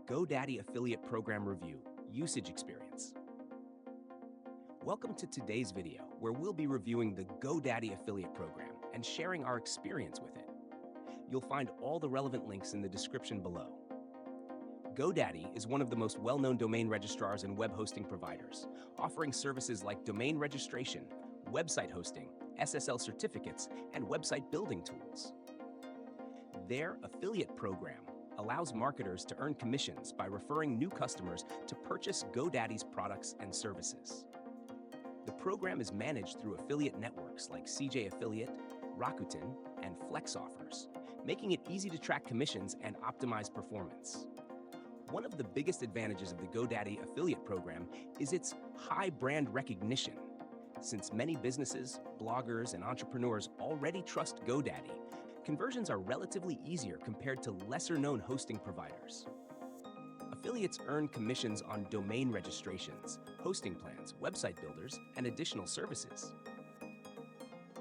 GoDaddy Affiliate Program Review Usage Experience. Welcome to today's video, where we'll be reviewing the GoDaddy Affiliate Program and sharing our experience with it. You'll find all the relevant links in the description below. GoDaddy is one of the most well-known domain registrars and web hosting providers, offering services like domain registration, website hosting, SSL certificates, and website building tools. Their affiliate program allows marketers to earn commissions by referring new customers to purchase GoDaddy's products and services. The program is managed through affiliate networks like CJ Affiliate, Rakuten, and Flex Offers, making it easy to track commissions and optimize performance. One of the biggest advantages of the GoDaddy affiliate program is its high brand recognition. Since many businesses, bloggers, and entrepreneurs already trust GoDaddy, conversions are relatively easier compared to lesser-known hosting providers. Affiliates earn commissions on domain registrations, hosting plans, website builders, and additional services.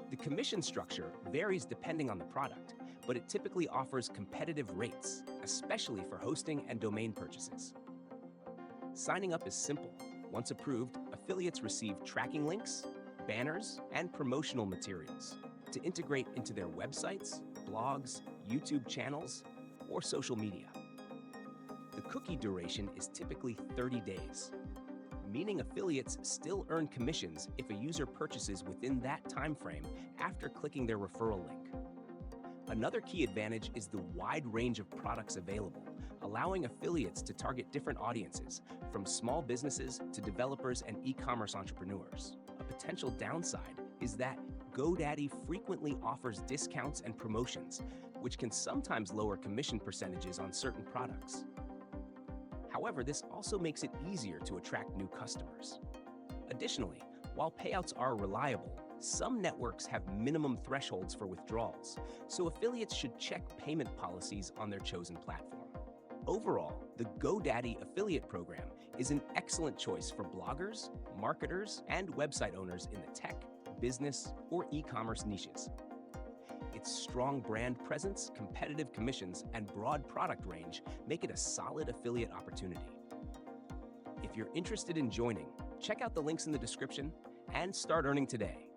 The commission structure varies depending on the product, but it typically offers competitive rates, especially for hosting and domain purchases. Signing up is simple. Once approved, affiliates receive tracking links, banners, and promotional materials to integrate into their websites, blogs, YouTube channels, or social media. The cookie duration is typically 30 days, meaning affiliates still earn commissions if a user purchases within that time frame after clicking their referral link. Another key advantage is the wide range of products available, allowing affiliates to target different audiences, from small businesses to developers and e-commerce entrepreneurs. A potential downside is that GoDaddy frequently offers discounts and promotions, which can sometimes lower commission percentages on certain products. However, this also makes it easier to attract new customers. Additionally, while payouts are reliable, some networks have minimum thresholds for withdrawals, so affiliates should check payment policies on their chosen platform. Overall, the GoDaddy affiliate program is an excellent choice for bloggers, marketers, and website owners in the tech, business, or e-commerce niches. Its strong brand presence, competitive commissions, and broad product range make it a solid affiliate opportunity. If you're interested in joining, check out the links in the description and start earning today.